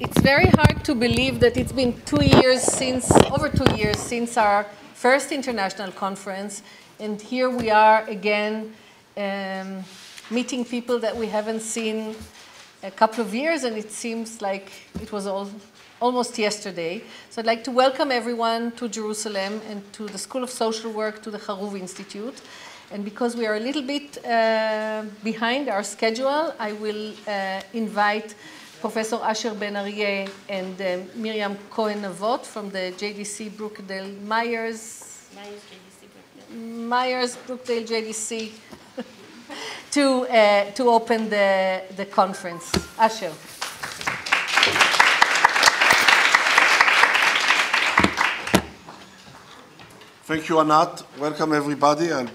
It's very hard to believe that it's been over 2 years since our first international conference, and here we are again meeting people that we haven't seen a couple of years, and it seems like it was almost yesterday. So I'd like to welcome everyone to Jerusalem and to the School of Social Work, to the Haruv Institute. And because we are a little bit behind our schedule, I will invite Professor Asher Ben Aryeh and Miriam Cohen-Navot from the JDC Brookdale Myers Brookdale JDC to open the conference. Asher. Thank you, Anat. Welcome, everybody. I'll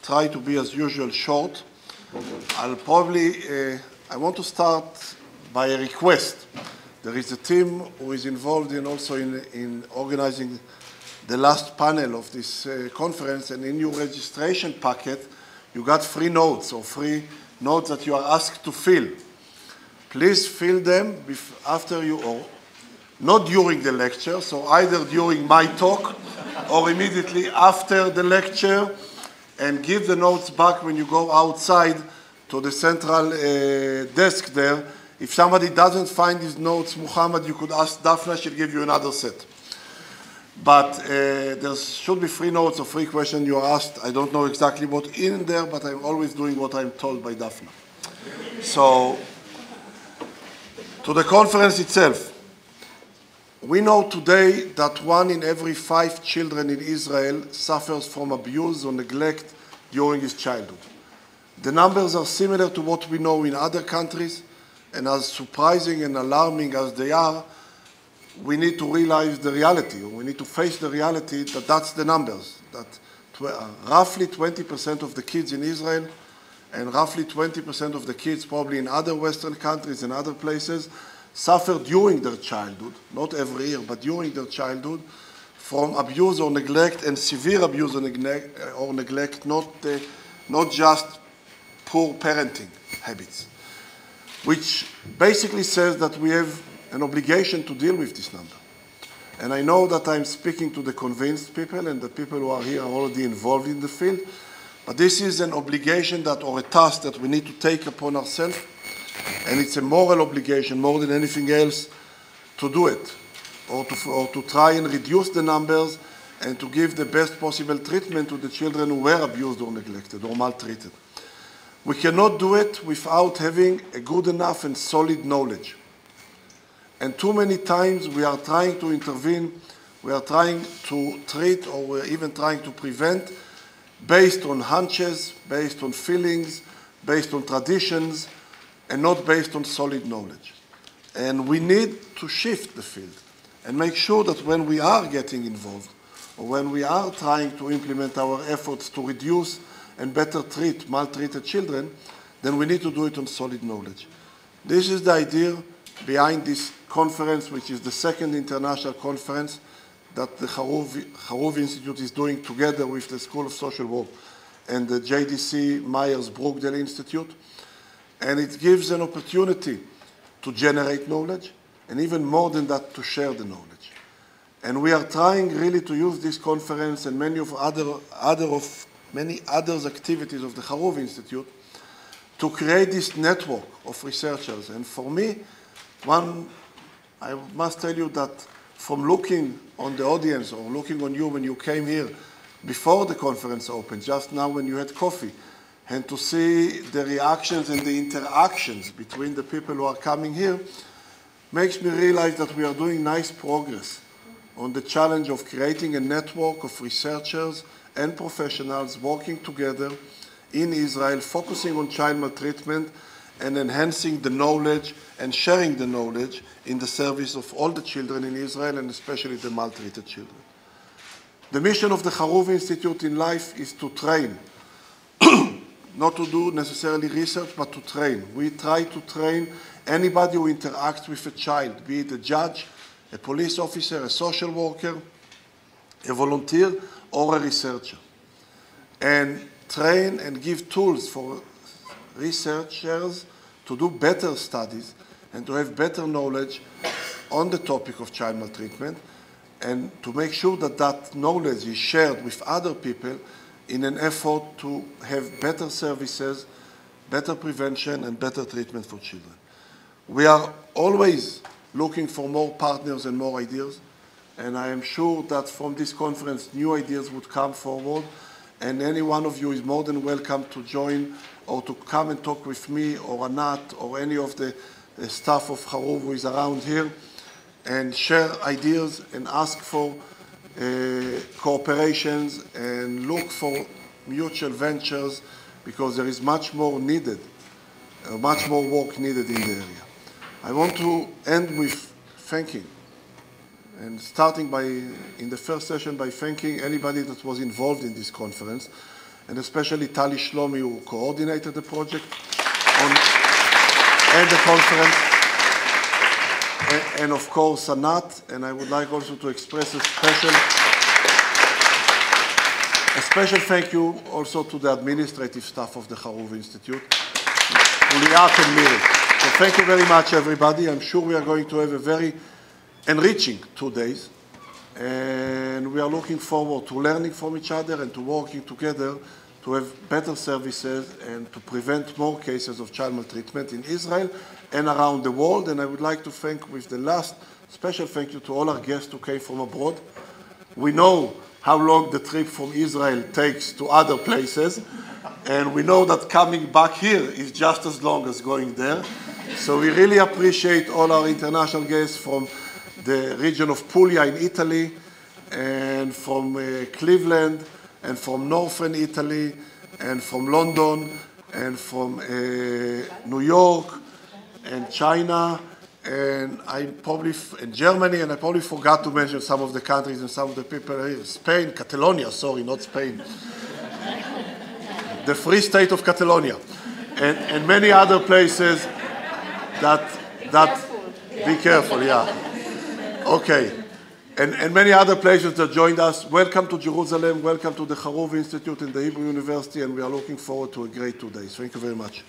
try to be, as usual, short. I want to start by a request. There is a team who is involved in organizing the last panel of this conference, and in your registration packet, you got free notes that you are asked to fill. Please fill them after you, or not during the lecture, so either during my talk or immediately after the lecture, and give the notes back when you go outside to the central desk there. If somebody doesn't find his notes, Muhammad, you could ask Daphne, she'll give you another set. But there should be free notes or free questions you are asked. I don't know exactly what's in there, but I'm always doing what I'm told by Daphne. So, to the conference itself. We know today that 1 in every 5 children in Israel suffers from abuse or neglect during his childhood. The numbers are similar to what we know in other countries, and as surprising and alarming as they are, we need to realize the reality, or we need to face the reality that that's the numbers, that roughly 20% of the kids in Israel and roughly 20% of the kids probably in other Western countries and other places suffer during their childhood, not every year, but during their childhood, from abuse or neglect, and severe abuse or neglect, not just poor parenting habits, which basically says that we have an obligation to deal with this number. And I know that I'm speaking to the convinced people, and the people who are here are already involved in the field, but this is an obligation or a task that we need to take upon ourselves. And it's a moral obligation more than anything else to do it, or to try and reduce the numbers and to give the best possible treatment to the children who were abused or neglected or maltreated. We cannot do it without having a good enough and solid knowledge. And too many times we are trying to intervene, we are trying to treat, or we're even trying to prevent based on hunches, based on feelings, based on traditions, and not based on solid knowledge. And we need to shift the field and make sure that when we are getting involved, or when we are trying to implement our efforts to reduce and better treat maltreated children, then we need to do it on solid knowledge. This is the idea behind this conference, which is the second international conference that the Haruv Institute is doing together with the School of Social Work and the JDC Myers Brookdale Institute. And it gives an opportunity to generate knowledge, and even more than that, to share the knowledge. And we are trying really to use this conference and many other activities of the Haruv Institute to create this network of researchers. And for me, I must tell you that from looking on the audience or looking on you when you came here before the conference opened, just now when you had coffee, and to see the reactions and the interactions between the people who are coming here makes me realize that we are doing nice progress on the challenge of creating a network of researchers and professionals working together in Israel, focusing on child maltreatment and enhancing the knowledge and sharing the knowledge in the service of all the children in Israel, and especially the maltreated children. The mission of the Haruv Institute in life is to train. Not to do necessarily research, but to train. We try to train anybody who interacts with a child, be it a judge, a police officer, a social worker, a volunteer, or a researcher. And train and give tools for researchers to do better studies and to have better knowledge on the topic of child maltreatment, and to make sure that that knowledge is shared with other people in an effort to have better services, better prevention, and better treatment for children. We are always looking for more partners and more ideas, and I am sure that from this conference new ideas would come forward, and any one of you is more than welcome to join or to come and talk with me or Anat or any of the staff of Haruv who is around here, and share ideas and ask for cooperations and look for mutual ventures, because there is much more needed, much more work needed in the area. I want to end with thanking, and starting in the first session by thanking anybody that was involved in this conference, and especially Tali Shlomi, who coordinated the project and the conference, and of course Anat. And I would like also to express a special thank you also to the administrative staff of the Haruv Institute, to Liat and Miri. So thank you very much, everybody. I'm sure we are going to have a very enriching 2 days, and we are looking forward to learning from each other and to working together to have better services and to prevent more cases of child maltreatment in Israel and around the world. And I would like to thank, with the last special thank you, to all our guests who came from abroad. We know how long the trip from Israel takes to other places, and we know that coming back here is just as long as going there. So we really appreciate all our international guests from the region of Puglia in Italy, and from Cleveland, and from northern Italy, and from London, and from New York, and China, and and Germany, and I probably forgot to mention some of the countries and some of the people here. Spain, Catalonia, sorry, not Spain. The Free State of Catalonia, and many other places be careful, yeah. Okay. And many other places that joined us. Welcome to Jerusalem, welcome to the Haruv Institute and the Hebrew University, and we are looking forward to a great 2 days. Thank you very much.